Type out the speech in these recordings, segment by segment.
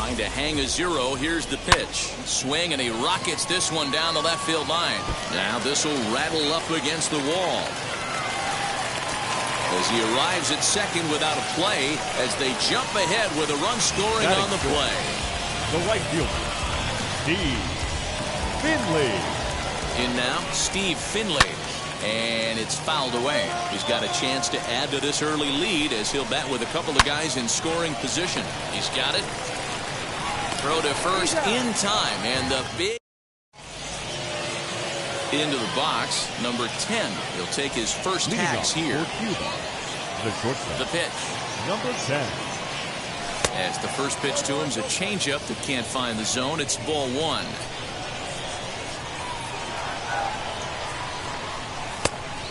Trying to hang a zero. Here's the pitch. Swing, and he rockets this one down the left field line. Now this will rattle up against the wall as he arrives at second without a play as they jump ahead with a run scoring on the play. The right fielder, Steve Finley. In now, Steve Finley. And it's fouled away. He's got a chance to add to this early lead as he'll bat with a couple of guys in scoring position. He's got it. Throw to first in time. And the big into the box. Number 10. He'll take his first hacks here. The shortstop. The pitch. Number 10. As the first pitch to him is a changeup that can't find the zone. It's ball one.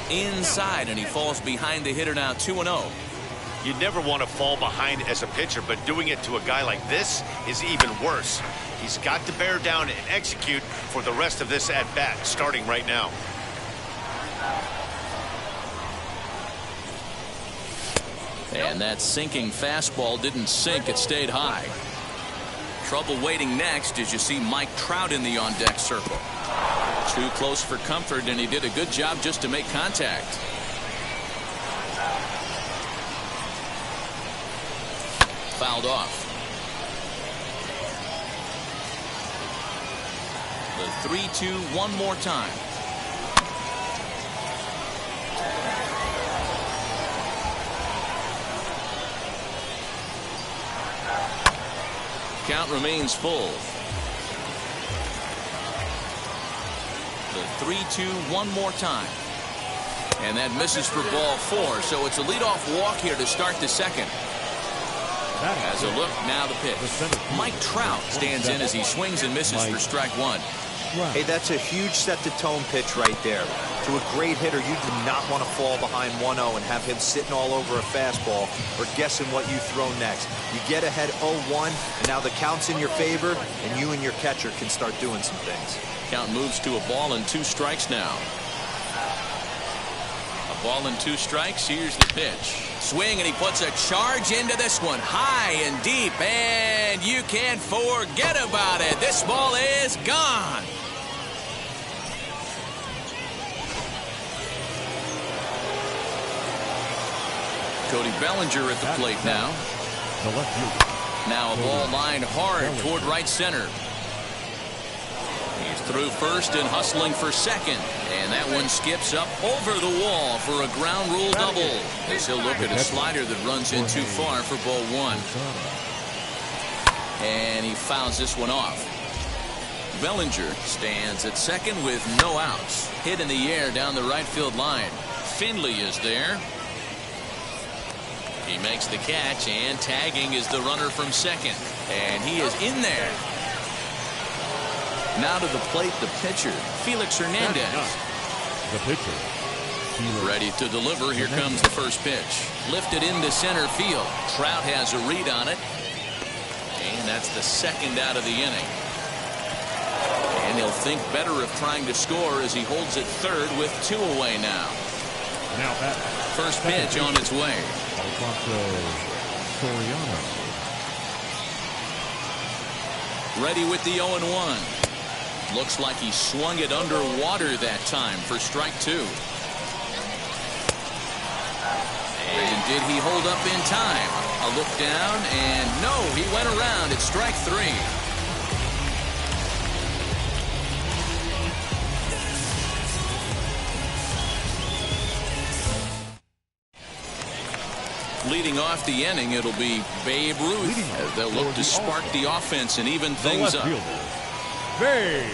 Inside, and he falls behind the hitter now. 2-0. You never want to fall behind as a pitcher, but doing it to a guy like this is even worse. He's got to bear down and execute for the rest of this at bat, starting right now. And that sinking fastball didn't sink, it stayed high. Trouble waiting next as you see Mike Trout in the on-deck circle. Too close for comfort, and he did a good job just to make contact. Fouled off. The 3-2 one more time. Count remains full. The 3-2 one more time. And that misses for ball four. So it's a leadoff walk here to start the second. As a look, now the pitch. Mike Trout stands in as he swings and misses for strike one. Hey, that's a huge set-the-tone pitch right there. To a great hitter, you do not want to fall behind 1-0 and have him sitting all over a fastball or guessing what you throw next. You get ahead 0-1, and now the count's in your favor, and you and your catcher can start doing some things. Count moves to a ball and 2 strikes now. A ball and 2 strikes. Here's the pitch. Swing, and he puts a charge into this one. High and deep, and you can't forget about it. This ball is gone. Cody Bellinger at the plate now. The left fielder. Now a ball lined hard toward right center. He's through first and hustling for second. And that one skips up over the wall for a ground rule double. As he'll look at a slider that runs in too far for ball one. And he fouls this one off. Bellinger stands at second with no outs. Hit in the air down the right field line. Finley is there. He makes the catch, and tagging is the runner from second. And he is in there. Now to the plate, the pitcher, Felix Hernandez. The pitcher. Ready to deliver. Here comes the first pitch. Lifted into center field. Trout has a read on it. And that's the second out of the inning. And he'll think better of trying to score as he holds it third with 2 away now. Now that first pitch on its way. Alfonso Soriano. Ready with the 0-1. Looks like he swung it underwater that time for strike 2. And did he hold up in time? A look down, and no, he went around at strike 3. Leading off the inning, it'll be Babe Ruth as they'll look to spark the offense and even things up. Babe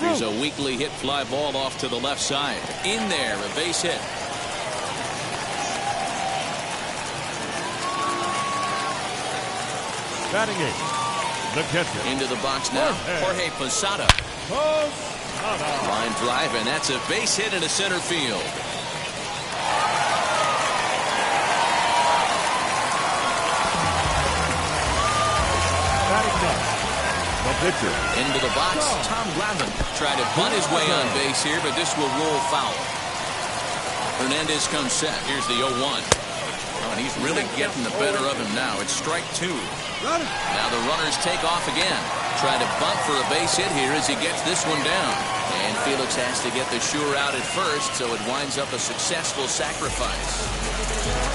Here's a weakly hit fly ball off to the left side. In there, a base hit. Batting 8. The catcher. Into the box now. Jorge Posada. Line drive, and that's a base hit into center field. The pitcher. Into the box, Tom Glavine tried to bunt his way on base here, but this will roll foul. Hernandez comes set. Here's the 0-1. Oh, and he's really getting the better of him now. It's strike 2. Now the runners take off again. Try to bunt for a base hit here as he gets this one down. And Felix has to get the sure out at first, so it winds up a successful sacrifice.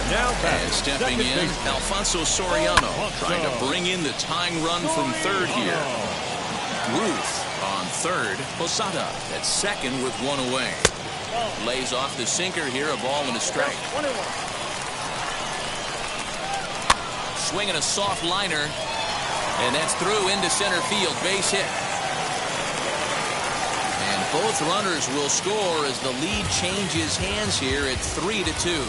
Now back. And stepping in, Alfonso Soriano trying to bring in the tying run from third here. Ruth on third. Posada at second with one away. Lays off the sinker here, a ball and a strike. Swinging a soft liner, and that's through into center field, base hit. And both runners will score as the lead changes hands here at 3-2.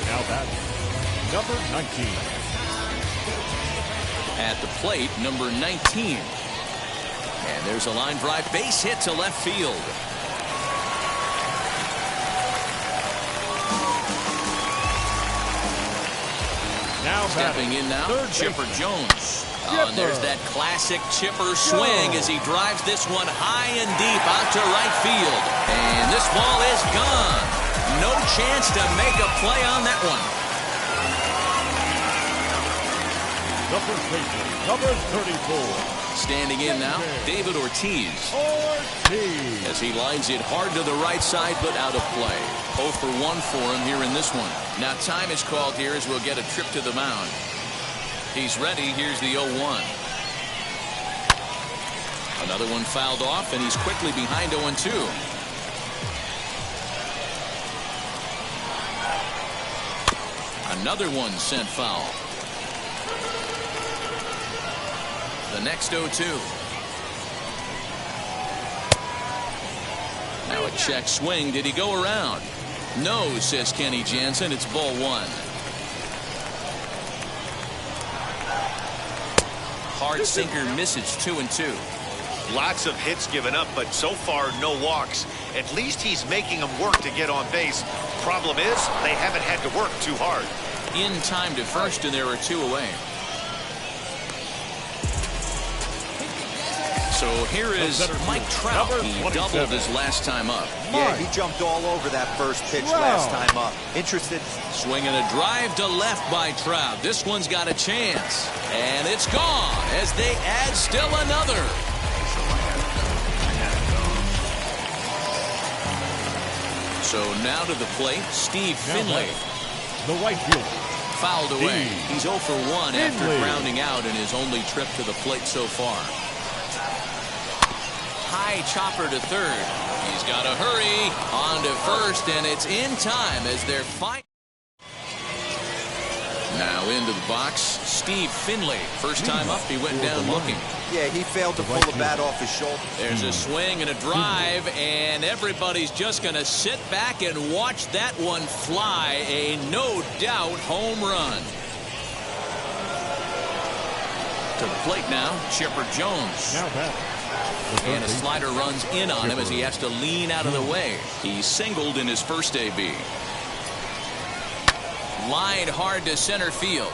Now back. Number 19. At the plate, number 19. And there's a line drive base hit to left field. Now stepping in now, Chipper Jones. Chipper. And there's that classic Chipper swing as he drives this one high and deep out to right field. And this ball is gone. No chance to make a play on that one. The first baseman, number 34. Standing in now, David Ortiz. As he lines it hard to the right side, but out of play. 0 for 1 for him here in this one. Now time is called here as we'll get a trip to the mound. He's ready. Here's the 0-1. Another one fouled off, and he's quickly behind 0-2. Another one sent foul. The next 0-2. Now a check swing. Did he go around? No, says Kenny Jansen. It's ball 1. Hard sinker misses 2-2. Lots of hits given up, but so far no walks. At least he's making them work to get on base. Problem is, they haven't had to work too hard. In time to first, and there are 2 away. So here is Mike Trout. He doubled his last time up. Yeah, he jumped all over that first pitch last time up. Interested. Swinging a drive to left by Trout. This one's got a chance. And it's gone as they add still another. So now to the plate, Steve Finley. The right fielder. Fouled away. He's 0 for 1 after grounding out in his only trip to the plate so far. High chopper to third. He's got to hurry on to first, and it's in time as they're fighting. Now into the box, Steve Finley. First time up, he went down looking. Yeah, he failed to pull the bat off his shoulder. There's a swing and a drive, and everybody's just going to sit back and watch that one fly. A no-doubt home run. To the plate now, Chipper Jones. Now back. And a slider runs in on him as he has to lean out of the way. He singled in his first AB. Lined hard to center field.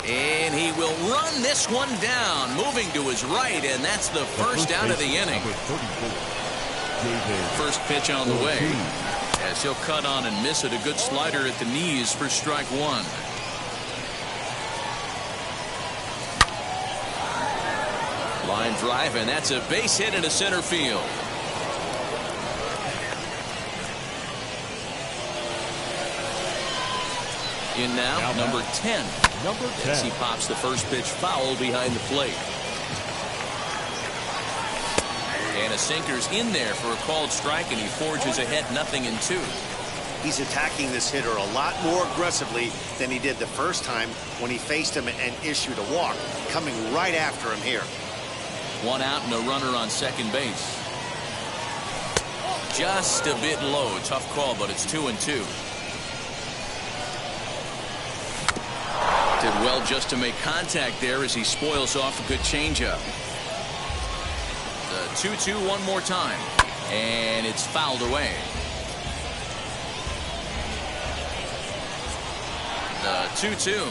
And he will run this one down, moving to his right, and that's the first out of the inning. First pitch on the way. As he'll cut on and miss it, a good slider at the knees for strike 1. Line drive, and that's a base hit into center field. In now, number 10. Number 10. As he pops the first pitch foul behind the plate. And a sinker's in there for a called strike, and he forges ahead 0-2. He's attacking this hitter a lot more aggressively than he did the first time when he faced him and issued a walk. Coming right after him here. 1 out and a runner on second base. Just a bit low. Tough call, but it's 2-2. Did well just to make contact there as he spoils off a good changeup. The 2-2 one more time, and it's fouled away. The 2-2.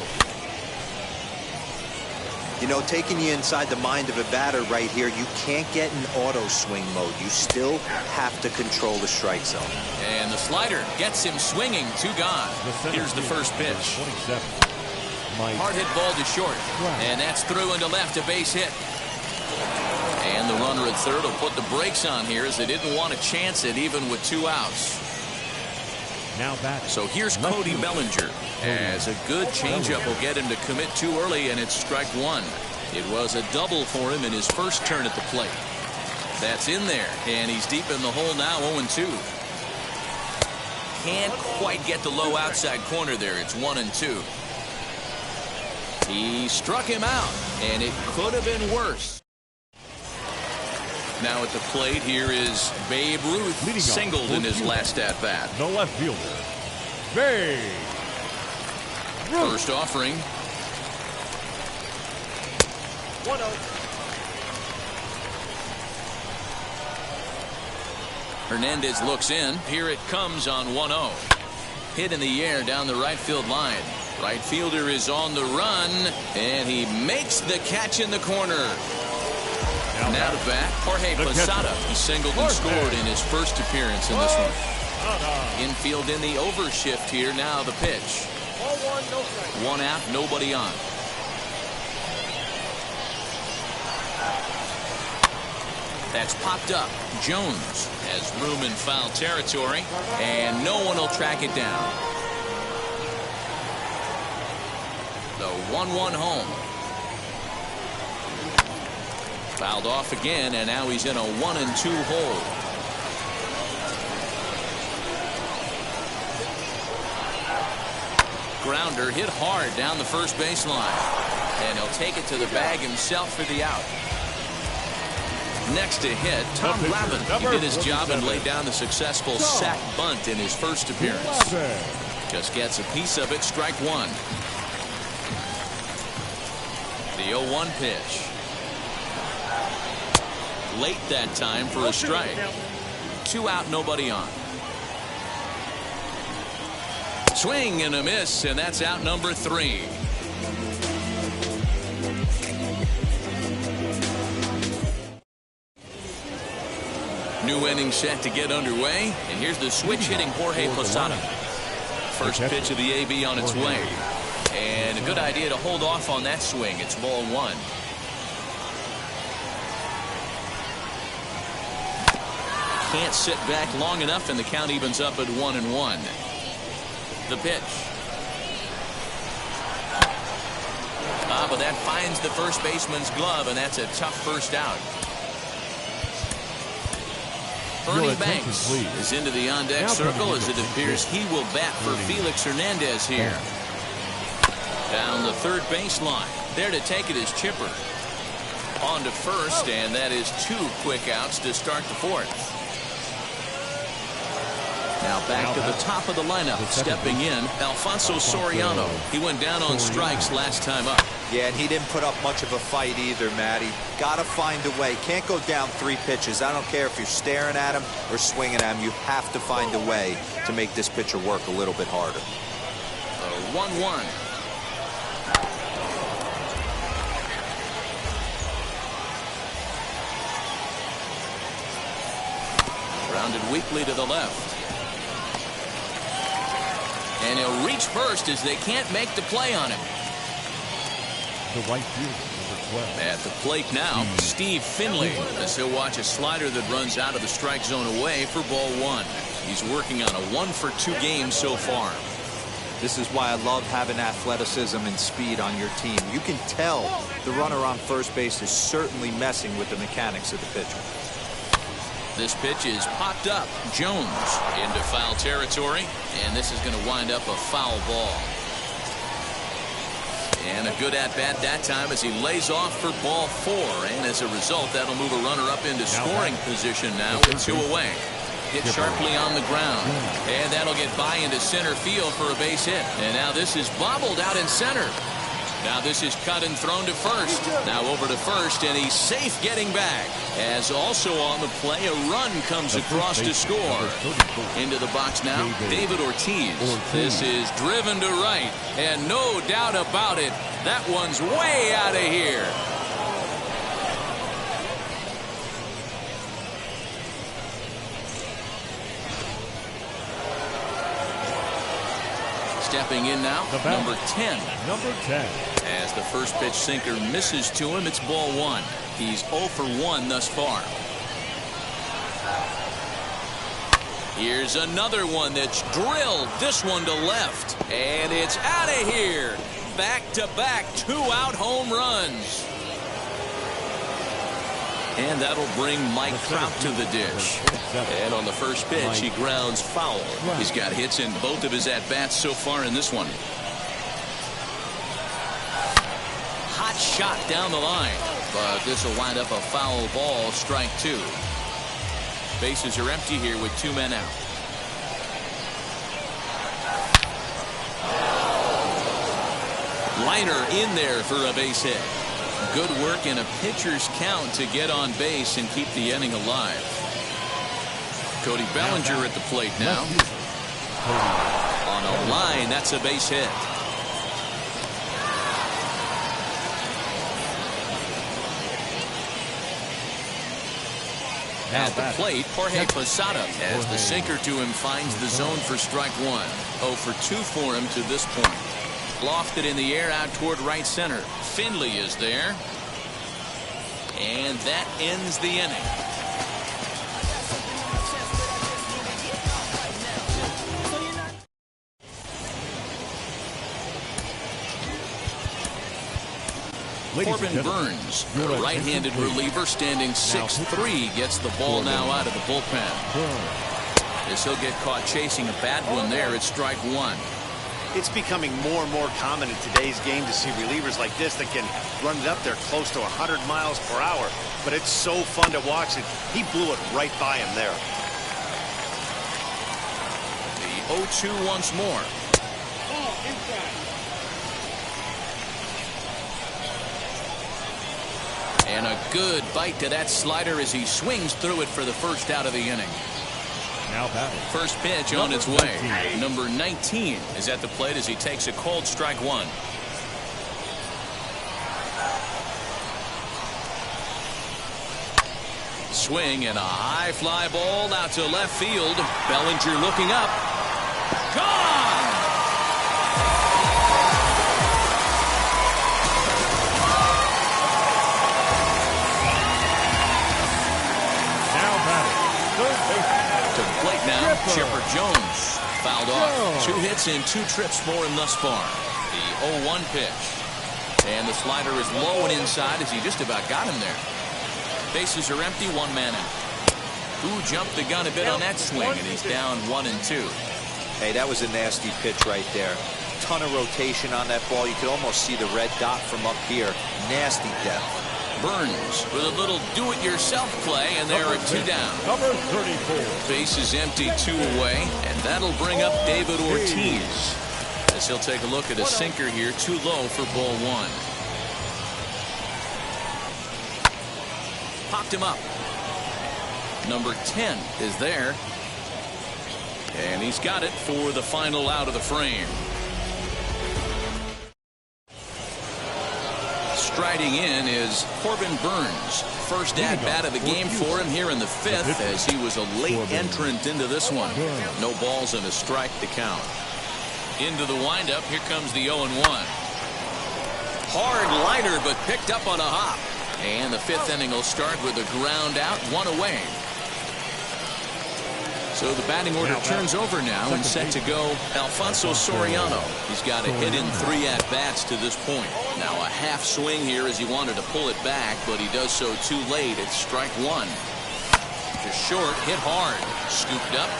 You know, taking you inside the mind of a batter right here, you can't get in auto swing mode. You still have to control the strike zone. And the slider gets him swinging. 2 gone. Here's the first pitch. 27. Hard hit ball to short. And that's through into left, a base hit. And the runner at third will put the brakes on here as they didn't want to chance it even with 2 outs. Now back. So here's Cody Bellinger, as a good changeup will get him to commit too early, and it's strike 1. It was a double for him in his first turn at the plate. That's in there, and he's deep in the hole now, 0-2. Can't quite get the low outside corner there. It's 1-2. He struck him out, and it could have been worse. Now at the plate, here is Babe Ruth, singled in his last at-bat. The left fielder, Babe Ruth. First offering. 1-0. Hernandez looks in. Here it comes on 1-0. Hit in the air down the right field line. Right fielder is on the run, and he makes the catch in the corner. Now to bat, Jorge Posada. He singled and scored in his first appearance in this one. Infield in the overshift here. Now the pitch. 1 out, nobody on. That's popped up. Jones has room in foul territory, and no one will track it down. The 1-1 home. Fouled off again, and now he's in a 1-2 hole. Grounder hit hard down the first baseline, and he'll take it to the bag himself for the out. Next to hit, Tom Glavine. He did his job and laid down the successful sac bunt in his first appearance. Just gets a piece of it. Strike 1. The 0-1 pitch. Late that time for a strike. 2 out, nobody on. Swing and a miss, and that's out number 3. New inning set to get underway, and here's the switch hitting Jorge Posada. First pitch of the AB on its way, and a good idea to hold off on that swing. It's ball 1. Can't sit back long enough, and the count evens up at 1-1. The pitch. But that finds the first baseman's glove, and that's a tough first out. Ernie Banks is into the on-deck circle as it appears he will bat for Felix Hernandez here. Down the third baseline. There to take it is Chipper. On to first, and that is 2 quick outs to start the 4th. Now back to the top of the lineup. Stepping in, Alfonso Soriano. He went down on strikes last time up. Yeah, and he didn't put up much of a fight either, Matty. Gotta find a way. Can't go down 3 pitches. I don't care if you're staring at him or swinging at him. You have to find a way to make this pitcher work a little bit harder. 1-1. Rounded weakly to the left. And he'll reach first as they can't make the play on him. The right fielder, number 12. At the plate now, Steve Finley, as he'll watch a slider that runs out of the strike zone away for ball 1. He's working on a 1-for-2 game so far. This is why I love having athleticism and speed on your team. You can tell the runner on first base is certainly messing with the mechanics of the pitcher. This pitch is popped up. Jones into foul territory, and this is going to wind up a foul ball. And a good at-bat that time as he lays off for ball 4. And as a result, that'll move a runner up into scoring position now with 2 away. Hit sharply on the ground. And that'll get by into center field for a base hit. And now this is bobbled out in center. Now this is cut and thrown to first. Now over to first, and he's safe getting back. As also on the play, a run comes across to score. Into the box now, David Ortiz. This is driven to right, and no doubt about it, that one's way out of here. Stepping in now, number 10. Number 10. As the first pitch sinker misses to him, it's ball 1. He's 0 for 1 thus far. Here's another one that's drilled. This one to left. And it's out of here. Back-to-back 2-out home runs. And that'll bring Mike Trout to the dish. And on the first pitch, he grounds foul. He's got hits in both of his at-bats so far in this one. Hot shot down the line. But this will wind up a foul ball, strike 2. Bases are empty here with 2 men out. Liner in there for a base hit. Good work in a pitcher's count to get on base and keep the inning alive. Cody Bellinger at the plate now. On a line, that's a base hit. At the plate, Jorge Posada, as the sinker to him finds the zone for strike 1. 0 for 2 for him to this point. Lofted in the air out toward right center. Finley is there. And that ends the inning. Corbin Burns, the right-handed reliever, standing 6'3", gets the ball now out of the bullpen. As he'll get caught chasing a bad one there, it's strike 1. It's becoming more and more common in today's game to see relievers like this that can run it up there close to 100 miles per hour. But it's so fun to watch it. He blew it right by him there. The 0-2 once more. And a good bite to that slider as he swings through it for the first out of the inning. Now batting. First pitch on its way. Number 19 is at the plate as he takes a cold strike 1. Swing and a high fly ball out to left field. Bellinger looking up. Gone! To the plate now, Chipper Jones fouled off. 2 hits and 2 trips for him thus far. The 0-1 pitch. And the slider is low and inside as he just about got him there. Bases are empty, 1 man out. Who jumped the gun a bit on that swing, and he's down 1 and 2. Hey, that was a nasty pitch right there. Ton of rotation on that ball. You could almost see the red dot from up here. Nasty depth. Burns with a little do-it-yourself play, and there are 2 down. Number 34. Bases empty, 2 away, and that'll bring up David Ortiz. As he'll take a look at a sinker here, too low for ball 1. Popped him up. Number 10 is there. And he's got it for the final out of the frame. Striding in is Corbin Burns. First at-bat of the game for him here in the 5th as he was a late entrant into this one. No balls and a strike to count. Into the windup, here comes the 0-1. Hard liner, but picked up on a hop. And the 5th inning will start with a ground out, 1 away. So the batting order turns over now and set to go Alfonso Soriano. He's got a hit in 3 at-bats to this point. Now a half swing here as he wanted to pull it back, but he does so too late. It's strike 1. Just short, hit hard, scooped up.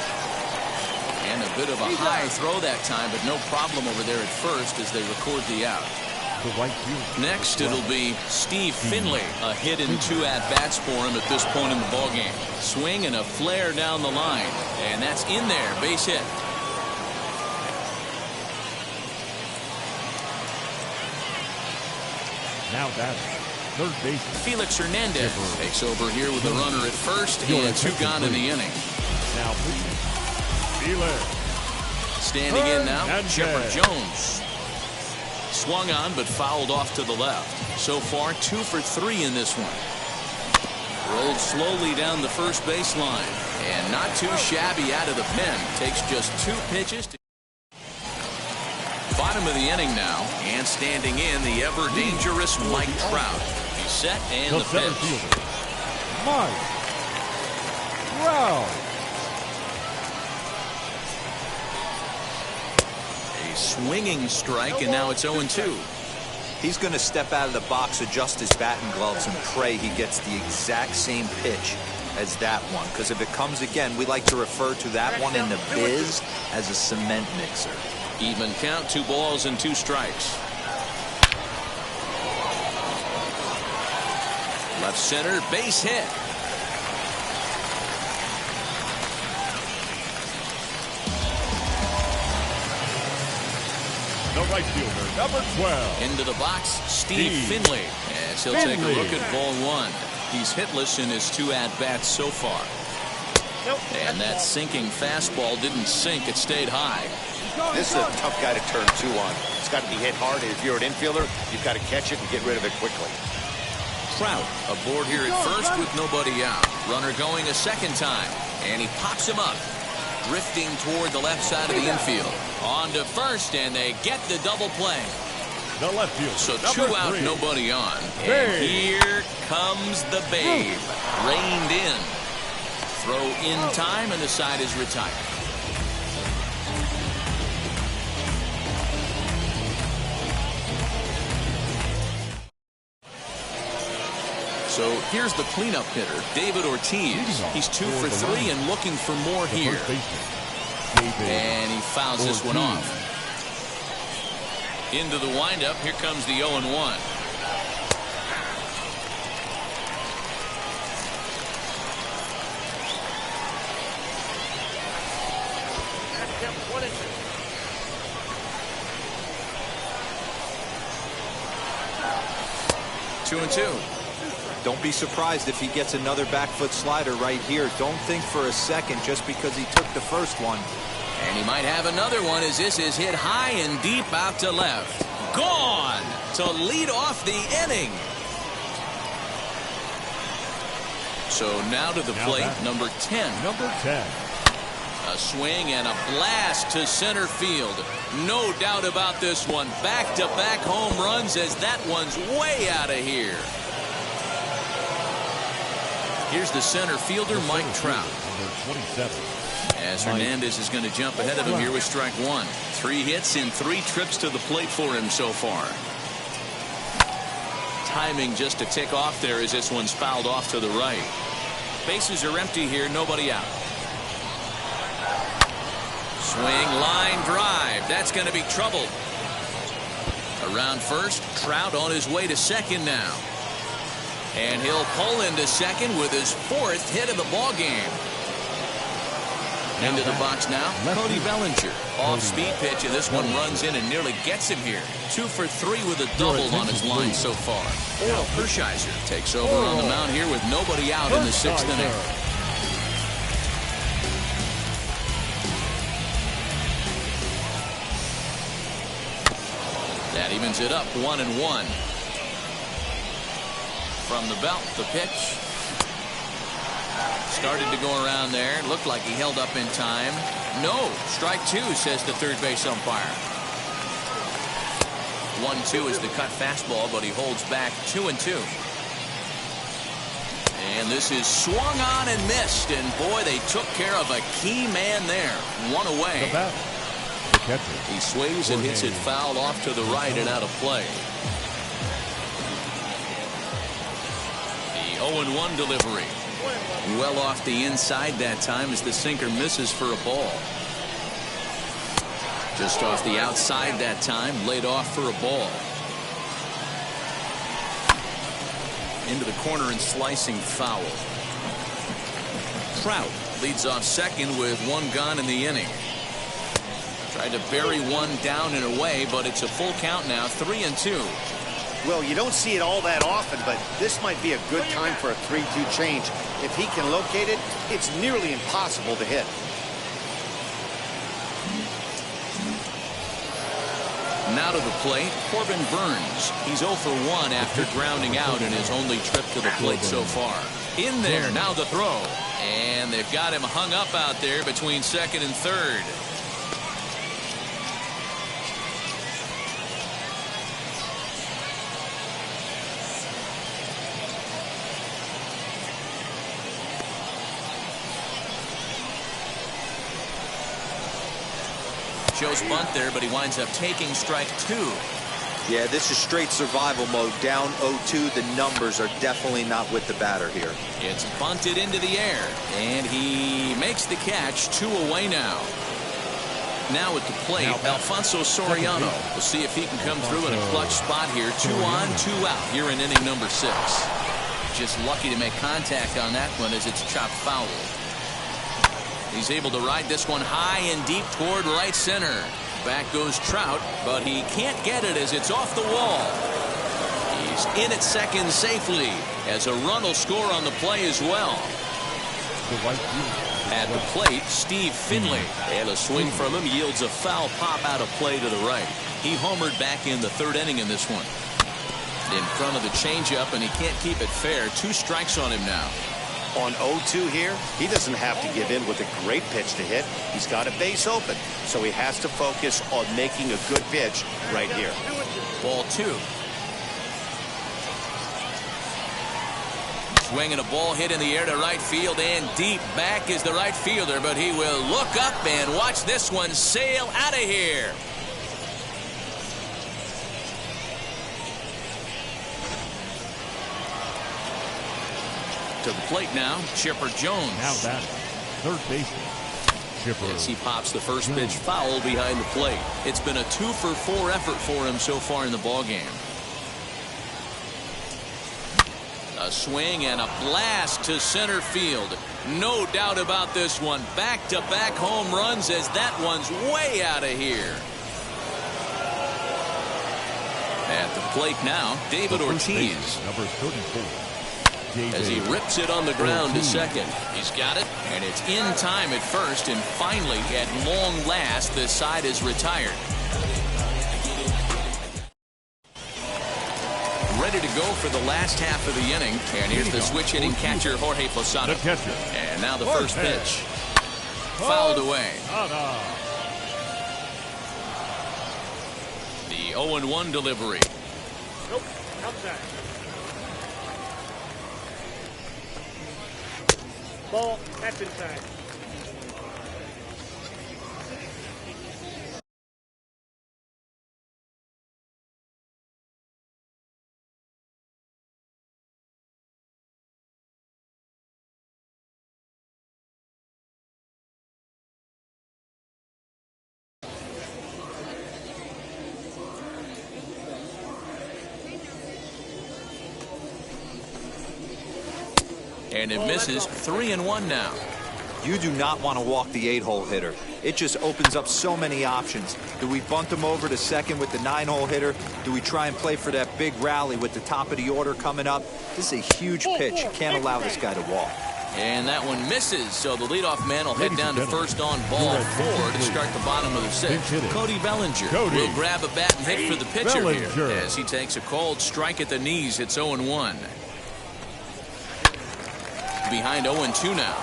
And a bit of a high throw that time, but no problem over there at first as they record the out. The right fielder. Next, it'll be Steve Finley. A hit and 2 at-bats for him at this point in the ballgame. Swing and a flare down the line. And that's in there, base hit. Now batting, third baseman. Felix Hernandez takes over here with a runner at first and 2 gone in the inning. Now Felix. Standing in now, Chipper Jones. Swung on but fouled off to the left. So far 2 for 3 in this one. Rolled slowly down the first baseline and not too shabby out of the pen. Takes just 2 pitches to bottom of the inning now, and standing in the ever dangerous Mike Trout. He's set and the center pitch. fielder, Mike Trout. A swinging strike, and now it's 0-2. He's going to step out of the box, adjust his batting gloves, and pray he gets the exact same pitch as that one. Because if it comes again, we like to refer to that one in the biz as a cement mixer. Even count, 2 balls and 2 strikes. Left center, base hit. The right fielder, number 12. Into the box, Steve Finley. As he'll take a look at ball 1. He's hitless in his 2 at-bats so far. And that sinking fastball didn't sink, it stayed high. This is a tough guy to turn 2 on. It's got to be hit hard, and if you're an infielder, you've got to catch it and get rid of it quickly. Trout aboard here at first with nobody out. Runner going a second time, and he pops him up. Drifting toward the left side of the infield. On to first, and they get the double play. The left fielder, So number 2 out, 3. nobody on. And Babe. here comes the Babe. Reined in. Throw in time, and the side is retired. So here's the cleanup hitter, David Ortiz. He's 2 for 3 and looking for more The here. first baseman, David And he fouls this one Ortiz. off. Into the windup, here comes the 0-1. Two and 2. Don't be surprised if he gets another back foot slider right here. Don't think for a second just because he took the first one. And he might have another one as this is hit high and deep out to left. Gone to lead off the inning. So now to the plate, number 10. Number 10. A swing and a blast to center field. No doubt about this one. Back-to-back home runs as that one's way out of here. Here's the center fielder, Mike Trout. Number 27. As Hernandez is going to jump ahead of him here with strike 1. 3 hits in 3 trips to the plate for him so far. Timing just to tick off there as this one's fouled off to the right. Bases are empty here, nobody out. Swing, line drive. That's going to be trouble. Around first, Trout on his way to second now. And he'll pull into second with his 4th hit of the ball game. Into the box now, Cody Bellinger. Off-speed pitch, and this one runs in and nearly gets him here. 2 for 3 with a double on his line so far. Oral Hershiser takes over on the mound here with nobody out in the 6th inning. That evens it up 1-1. From the belt, the pitch. Started to go around there. Looked like he held up in time. No. Strike 2, says the third base umpire. 1-2 is the cut fastball, but he holds back 2-2. And this is swung on and missed. And boy, they took care of a key man there. 1 away. The batter, the catcher. He sways and hits it foul off to the right and out of play. The 0-1 delivery. Well off the inside that time as the sinker misses for a ball. Just off the outside that time, laid off for a ball. Into the corner and slicing foul. Trout leads off second with one gone in the inning. Tried to bury one down and away, but it's a full count now, 3-2. Well, you don't see it all that often, but this might be a good time for a 3-2 change. If he can locate it, it's nearly impossible to hit. Now to the plate, Corbin Burns. He's 0 for 1 after grounding out in his only trip to the plate so far. In there, now the throw. And they've got him hung up out there between second and third. Shows bunt there, but he winds up taking strike 2. Yeah, this is straight survival mode. Down 0-2. The numbers are definitely not with the batter here. It's bunted into the air, and he makes the catch. 2 away now. Now at the plate, Alfonso Soriano. We'll see if he can come through in a clutch spot here. 2 on, 2 out here in inning number 6. Just lucky to make contact on that one as it's chopped foul. He's able to ride this one high and deep toward right center. Back goes Trout, but he can't get it as it's off the wall. He's in at second safely as a run will score on the play as well. At the plate, Steve Finley, and a swing from him yields a foul pop out of play to the right. He homered back in the 3rd inning in this one. In front of the changeup, and he can't keep it fair. 2 strikes on him now. On 0-2 here, he doesn't have to give in with a great pitch to hit. He's got a base open, so he has to focus on making a good pitch right here. Ball 2. Swinging a ball hit in the air to right field, and deep back is the right fielder, but he will look up and watch this one sail out of here. To the plate now, Chipper Jones. Now that third baseman, Chipper. As he pops the first pitch foul behind the plate. It's been a 2 for 4 effort for him so far in the ballgame. A swing and a blast to center field. No doubt about this one. Back-to-back home runs as that one's way out of here. At the plate now, David Ortiz. Number 34. As he rips it on the ground to second. He's got it, and it's in time at first, and finally, at long last, this side is retired. Ready to go for the last half of the inning, and here's the switch-hitting catcher, Jorge Posada. The catcher. And now the first pitch. Fouled away. The 0-1 delivery. Nope, outside. Ball, that's inside. And it misses. 3-1 now. You do not want to walk the 8-hole hitter. It just opens up so many options. Do we bunt him over to second with the 9-hole hitter? Do we try and play for that big rally with the top of the order coming up? This is a huge pitch. You can't allow this guy to walk. And that one misses, so the leadoff man will head down to first on ball 4 to start the bottom of the 6th. Cody Bellinger will grab a bat and hit for the pitcher here as he takes a cold strike at the knees. It's 0-1. Behind 0-2 now.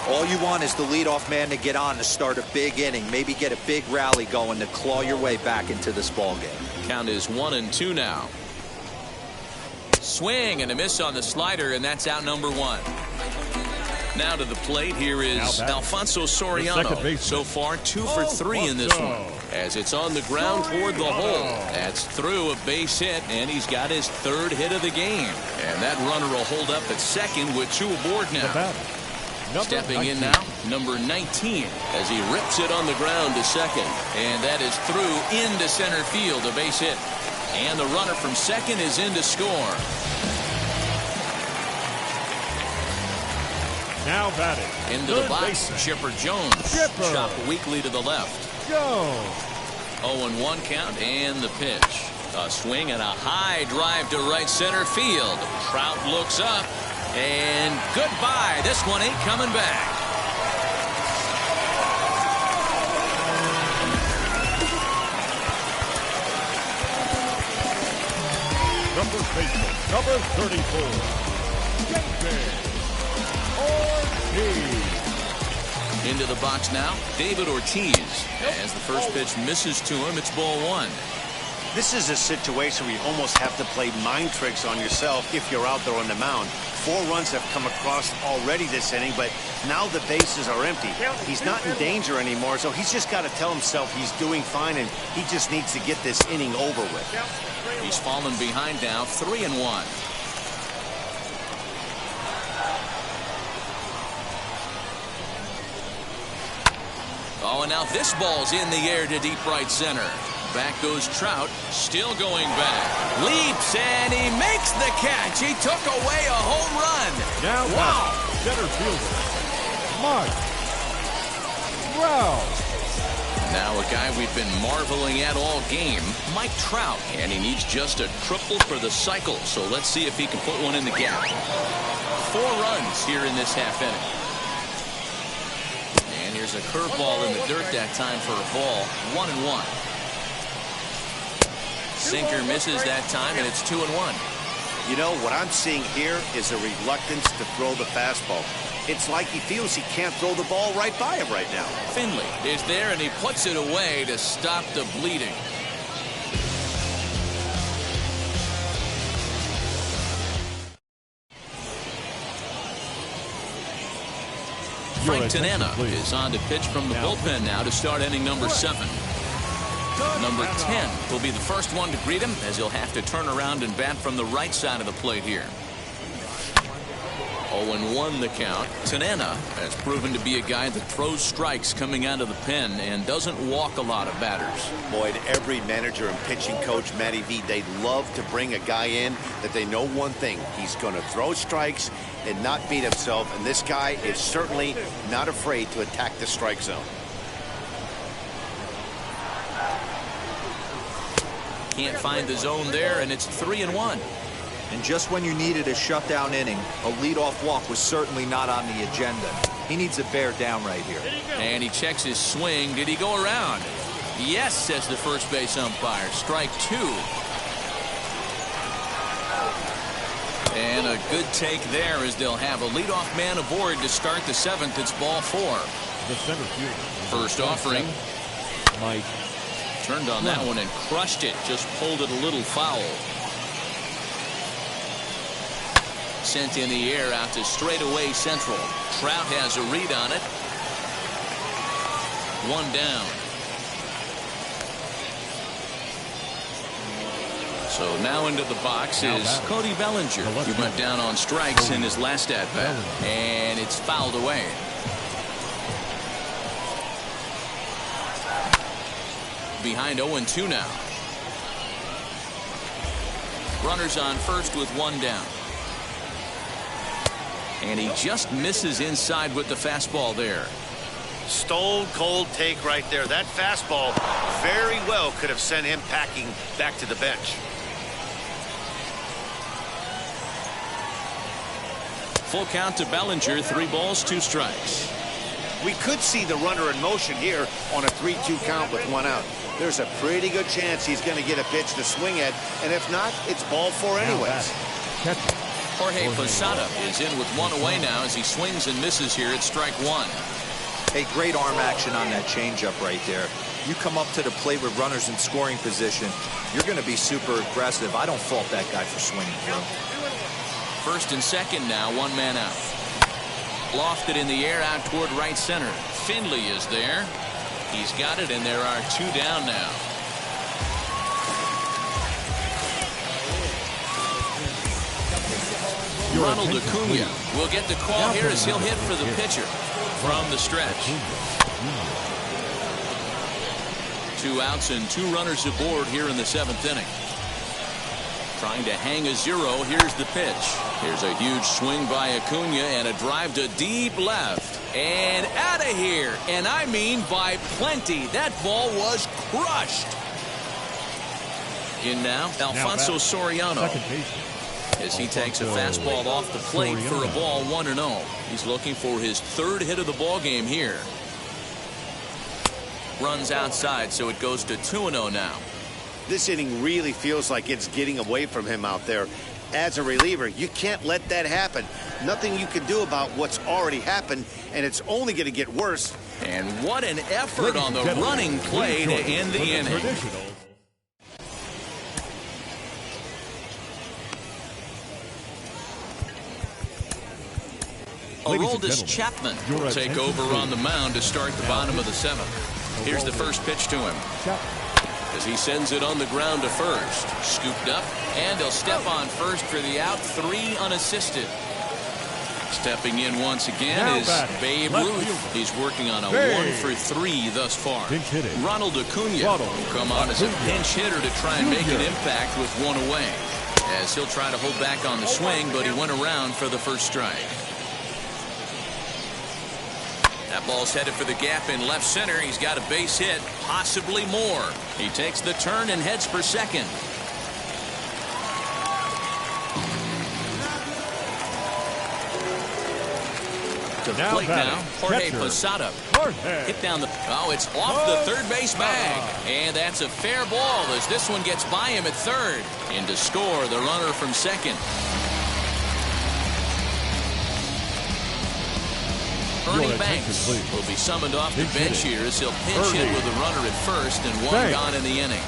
All you want is the leadoff man to get on to start a big inning, maybe get a big rally going to claw your way back into this ball game. Count is 1-2 now. Swing and a miss on the slider, and that's out number 1. Now to the plate, here is Alfonso Soriano. So far, 2 for 3 in this one. As it's on the ground toward the hole. That's through a base hit, and he's got his 3rd hit of the game. And that runner will hold up at second with 2 aboard now. Stepping in now, number 19, as he rips it on the ground to second. And that is through into center field, a base hit. And the runner from second is in to score. Now batting. Into the box, Chipper Jones. Chopped weakly to the left. 0-1 count and the pitch. A swing and a high drive to right center field. Trout looks up and goodbye. This one ain't coming back. Number baseball, number 34. David Ortiz. Into the box now, David Ortiz. As the first pitch misses to him, it's ball 1. This is a situation where you almost have to play mind tricks on yourself if you're out there on the mound. 4 runs have come across already this inning, but now the bases are empty. He's not in danger anymore, so he's just got to tell himself he's doing fine, and he just needs to get this inning over with. He's fallen behind now, 3-1. Oh, and now this ball's in the air to deep right center. Back goes Trout, still going back. Leaps, and he makes the catch. He took away a home run. Now wow. Center fielder, Mike Trout. Now a guy we've been marveling at all game, Mike Trout. And he needs just a triple for the cycle. So let's see if he can put one in the gap. 4 runs here in this half inning. And here's a curveball in the dirt that time for a ball. 1-1. Sinker misses that time, and it's 2-1. You know, what I'm seeing here is a reluctance to throw the fastball. It's like he feels he can't throw the ball right by him right now. Finley is there, and he puts it away to stop the bleeding. Frank Tanana is on to pitch from the bullpen now to start inning number 7. Number 10 will be the first one to greet him, as he'll have to turn around and bat from the right side of the plate here. 0-1 the count. Tanana has proven to be a guy that throws strikes coming out of the pen and doesn't walk a lot of batters. Boyd, every manager and pitching coach, Matty V, they love to bring a guy in that they know one thing. He's going to throw strikes and not beat himself, and this guy is certainly not afraid to attack the strike zone. Can't find the zone there, and it's 3-1. And just when you needed a shutdown inning, a leadoff walk was certainly not on the agenda. He needs to bear down right here. And he checks his swing. Did he go around? Yes, says the first base umpire. Strike 2. And a good take there, as they'll have a leadoff man aboard to start the 7th. It's ball 4. The center fielder. First offering. Mike turned on that one and crushed it. Just pulled it a little foul. Sent in the air out to straightaway central. Trout has a read on it. 1 down. So now into the box is Cody Bellinger, who went down on strikes in his last at-bat. And it's fouled away. Behind 0-2 now. Runners on first with 1 down. And he just misses inside with the fastball there. Stone cold take right there. That fastball very well could have sent him packing back to the bench. Full count to Bellinger. 3 balls, 2 strikes. We could see the runner in motion here on a 3-2 count with 1 out. There's a pretty good chance he's going to get a pitch to swing at, and if not, it's ball 4 anyways. Jorge Posada is in with 1 away now as he swings and misses here at strike 1. Hey, great arm action on that changeup right there. You come up to the plate with runners in scoring position, you're going to be super aggressive. I don't fault that guy for swinging through. First and second now, 1 man out. Lofted in the air out toward right center. Finley is there. He's got it, and there are 2 down now. Ronald Acuna will get the call here as he'll hit for the pitcher from the stretch. 2 outs and 2 runners aboard here in the 7th inning. Trying to hang a 0. Here's the pitch. Here's a huge swing by Acuna and a drive to deep left. And out of here. And I mean by plenty. That ball was crushed. In now, Alfonso Soriano. As he takes a fastball off the plate for a ball 1-0. He's looking for his 3rd hit of the ball game here. Runs outside, so it goes to 2-0 now. This inning really feels like it's getting away from him out there. As a reliever, you can't let that happen. Nothing you can do about what's already happened, and it's only going to get worse. And what an effort on the running play to end the inning. Aroldis Chapman will take over on the mound to start the bottom of the 7th. Here's the first pitch to him. As he sends it on the ground to first. Scooped up, and he'll step on first for the out. 3 unassisted. Stepping in once again is Babe Ruth. He's working on a 1 for 3 thus far. Ronald Acuna will come on as a pinch hitter to try and make an impact with 1 away. As he'll try to hold back on the swing, but he went around for the first strike. That ball's headed for the gap in left center. He's got a base hit, possibly more. He takes the turn and heads for second. To the plate now, Jorge Posada. Hit down the... Oh, it's off the third base bag. And that's a fair ball as this one gets by him at third. In to score the runner from second. Ernie Banks will be summoned off the bench here as he'll pinch hit with a runner at first and 1 gone in the inning.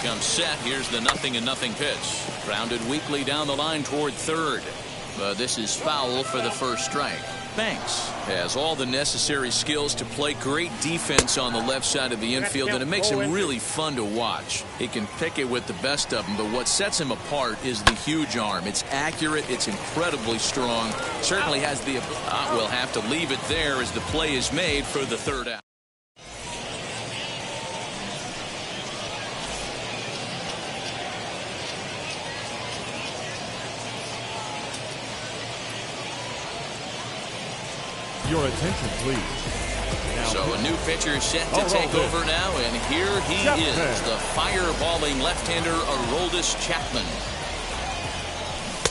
Comes set. Here's the 0-0 pitch. Grounded weakly down the line toward third. But this is foul for the first strike. Banks has all the necessary skills to play great defense on the left side of the infield, and it makes him really fun to watch. He can pick it with the best of them, but what sets him apart is the huge arm. It's accurate. It's incredibly strong. Certainly has the... we'll have to leave it there as the play is made for the 3rd out. Your attention, please. So a new pitcher set to take over now, and here he is, the fireballing left-hander Aroldis Chapman.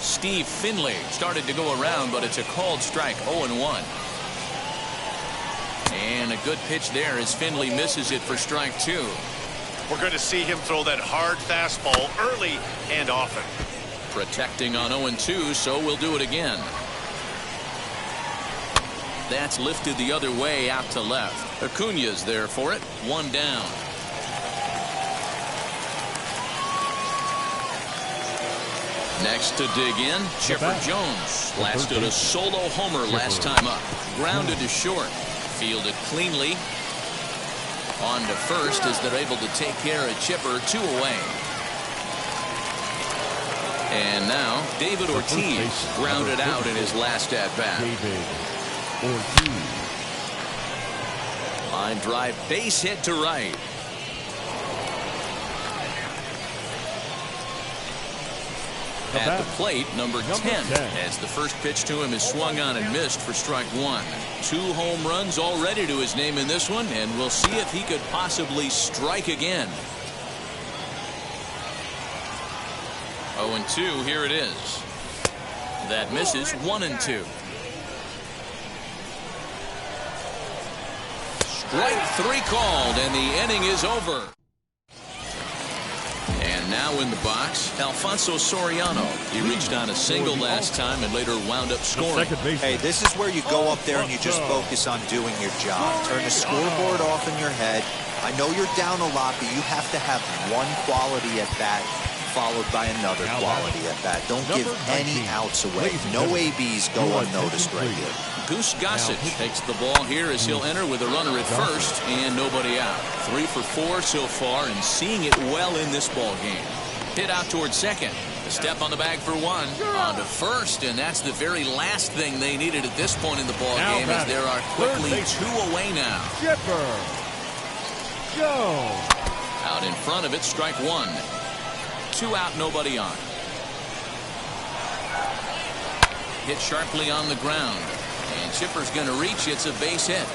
Steve Finley started to go around, but it's a called strike, 0-1. And a good pitch there as Finley misses it for strike 2. We're going to see him throw that hard fastball early and often. Protecting on 0-2, so we'll do it again. That's lifted the other way out to left. Acuna's there for it. 1 down. Next to dig in, Chipper Jones. Blasted a solo homer last time up. Grounded to short. Fielded cleanly. On to first as they're able to take care of Chipper. 2 away. And now David Ortiz grounded out in his last at-bat. Line drive, base hit to right. At the plate, number 10, as the first pitch to him is swung on and missed for strike 1. 2 home runs already to his name in this one, and we'll see if he could possibly strike again. 0-2, here it is. That misses. 1-2. Strike 3 called, and the inning is over. And now in the box, Alfonso Soriano. He reached on a single last time and later wound up scoring. Hey, this is where you go up there and you just focus on doing your job. Turn the scoreboard off in your head. I know you're down a lot, but you have to have one quality at bat followed by another Now quality at bat. Don't give Number any 19. outs away. Ladies and No gentlemen, ABs go your unnoticed attention, right please. here. Goose Gossage takes the ball here as he'll enter with a runner at first and nobody out. 3 for 4 so far and seeing it well in this ball game. Hit out towards second. A step on the bag for 1. On to first, and that's the very last thing they needed at this point in the ball Now game, as there are quickly third base. 2 away now. Chipper Jones. Out in front of it, strike 1. 2 out, nobody on. Hit sharply on the ground, and Chipper's going to reach. It's a base hit.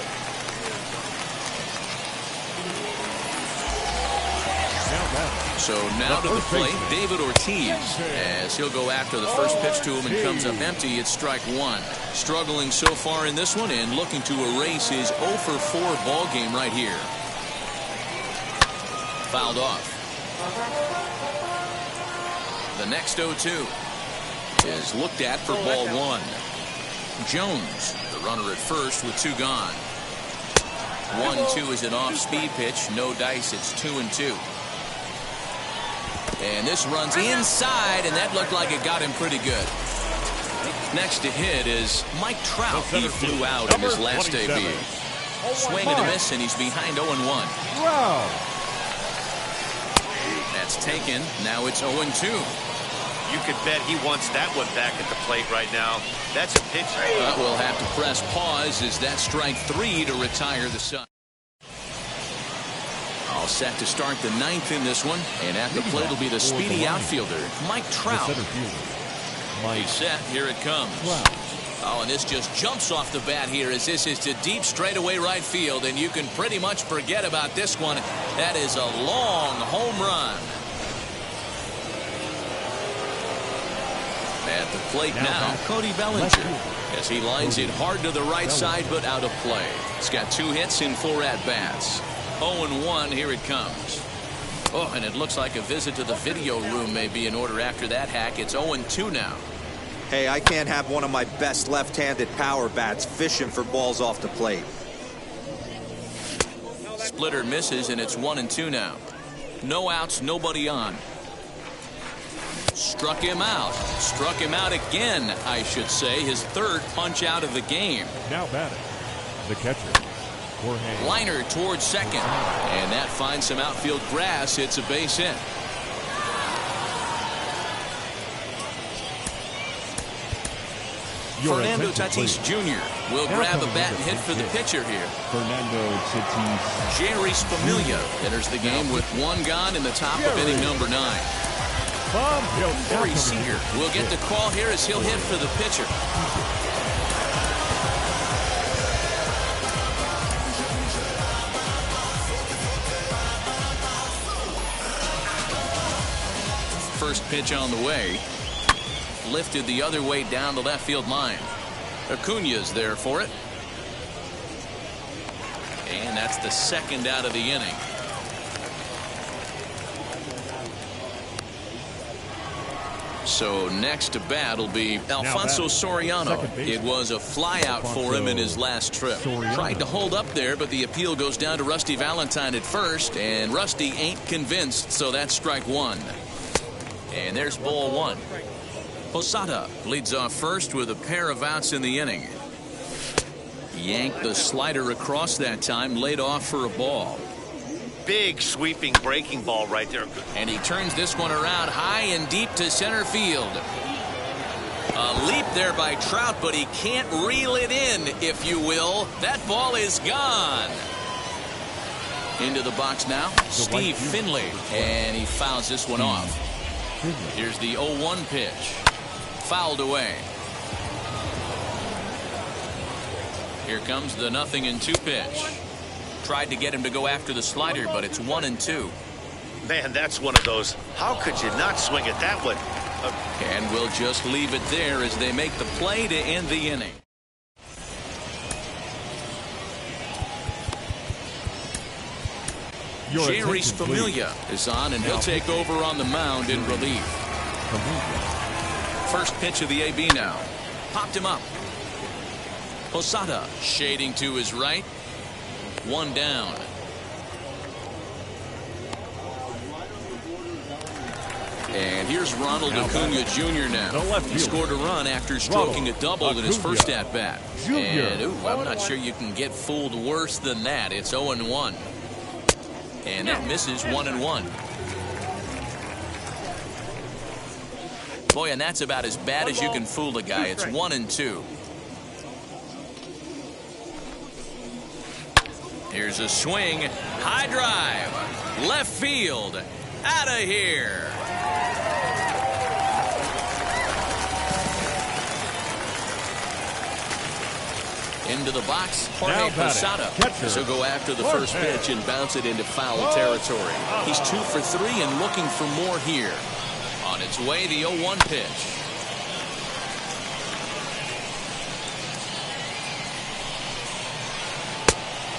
So now to the plate, David Ortiz, as he'll go after the first pitch to him and comes up empty. It's strike 1. Struggling so far in this one and looking to erase his 0 for 4 ball game right here. Fouled off. The next 0-2 is looked at for ball 1. Jones, the runner at first with 2 gone. 1-2 is an off-speed pitch. No dice. It's 2-2. And this runs inside, and that looked like it got him pretty good. Next to hit is Mike Trout. He flew out in his last debut. Swing and a miss, and he's behind 0-1. Wow. That's taken. Now it's 0-2. You could bet he wants that one back at the plate right now. That's a pitch. But we'll have to press pause as that strike 3 to retire the Sun. All set to start the 9th in this one, and at the plate will be the speedy outfielder Mike Trout. He's set. Here it comes. Oh, and this just jumps off the bat here as this is to deep straightaway right field, and you can pretty much forget about this one. That is a long home run. At the plate now, Cody Bellinger, as he lines it hard to the right side, but out of play. He's got 2 hits in 4 at-bats. 0-1, here it comes. Oh, and it looks like a visit to the video room may be in order after that hack. It's 0-2 now. Hey, I can't have one of my best left-handed power bats fishing for balls off the plate. Splitter misses, and it's 1-2 now. No outs, nobody on. Struck him out. Struck him out again, I should say. His 3rd punch out of the game. Now batting, the catcher, Jorge. Liner towards second, and that finds some outfield grass. It's a base hit. Fernando Tatis Jr. will grab a bat and hit for the pitcher here. Fernando Tatis. Jeurys Familia enters the game with 1 gone in the top of inning number 9. Corey Seager will get the call here as he'll hit for the pitcher. First pitch on the way. Lifted the other way down the left field line. Acuna's there for it. And that's the 2nd out of the inning. So next to bat will be Alfonso Soriano. It was a flyout for him in his last trip. Tried to hold up there, but the appeal goes down to Rusty Valentine at first, and Rusty ain't convinced, so that's strike 1. And there's ball 1. Posada leads off first with a pair of outs in the inning. Yanked the slider across that time, laid off for a ball. Big sweeping breaking ball right there. And he turns this one around high and deep to center field. A leap there by Trout, but he can't reel it in, if you will. That ball is gone. Into the box now, Steve Finley, and he fouls this one off. Here's the 0-1 pitch. Fouled away. Here comes the 0-2 pitch. Tried to get him to go after the slider, but it's 1-2. Man, that's one of those. How could you not swing at that one? And we'll just leave it there as they make the play to end the inning. Jeurys Familia is on, and he'll take over on the mound in relief. First pitch of the AB now. Popped him up. Posada shading to his right. 1 down. And here's Ronald Acuna Jr. now. He scored a run after stroking a double in his first at-bat. And, I'm not sure you can get fooled worse than that. It's 0-1. And that misses 1-1. Boy, and that's about as bad as you can fool a guy. It's 1-2. Here's a swing. High drive. Left field. Out of here. Into the box, Jorge Posada. He'll go after the first pitch and bounce it into foul territory. He's 2 for 3 and looking for more here. On its way, the 0-1 pitch.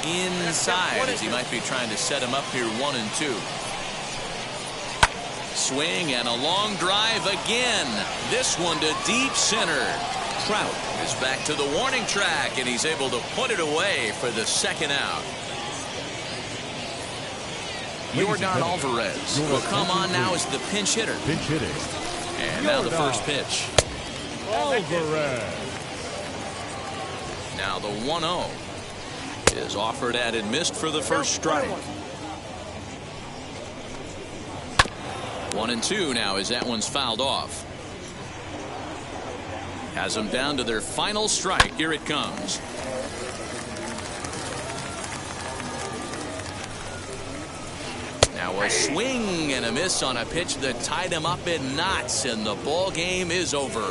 Inside, as he might be trying to set him up here 1-2. Swing and a long drive again. This one to deep center. Trout is back to the warning track, and he's able to put it away for the second out. Yordan Alvarez will come on now as the pinch hitter. And now the first pitch. Alvarez. Now the 1-0 is offered at and missed for the first strike. 1-2 now as that one's fouled off. Has them down to their final strike. Here it comes. Now a swing and a miss on a pitch that tied him up in knots, and the ball game is over.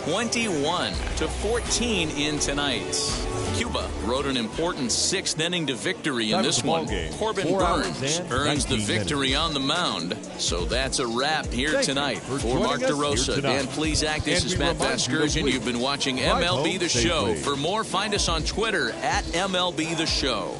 21-14 in tonight's. Cuba rode an important 6th inning to victory in this one. Corbin Burns earns the victory on the mound. So that's a wrap here tonight. For Mark DeRosa, Dan Plesac, this is Matt Vasgersian. You've been watching MLB The Show. For more, find us on Twitter at MLB The Show.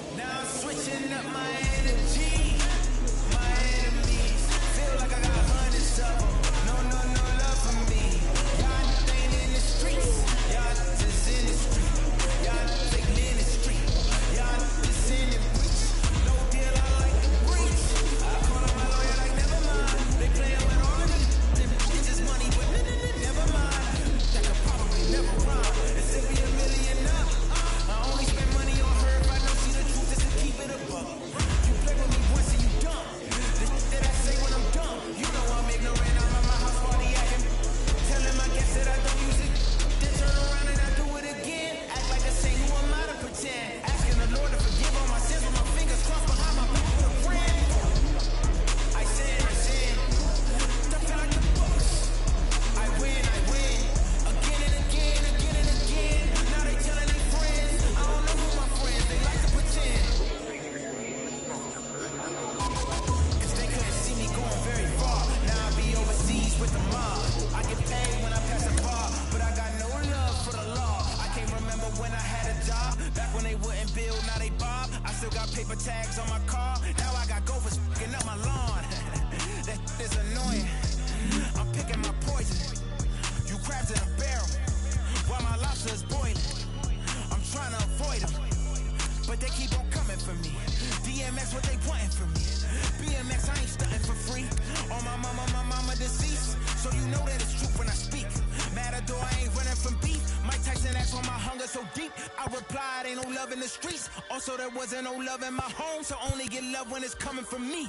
Also, there wasn't no love in my home, so only get love when it's coming from me.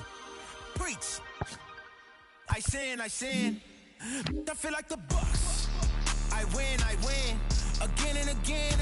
Preach. I sin. I feel like the Bucks. I win. Again and again.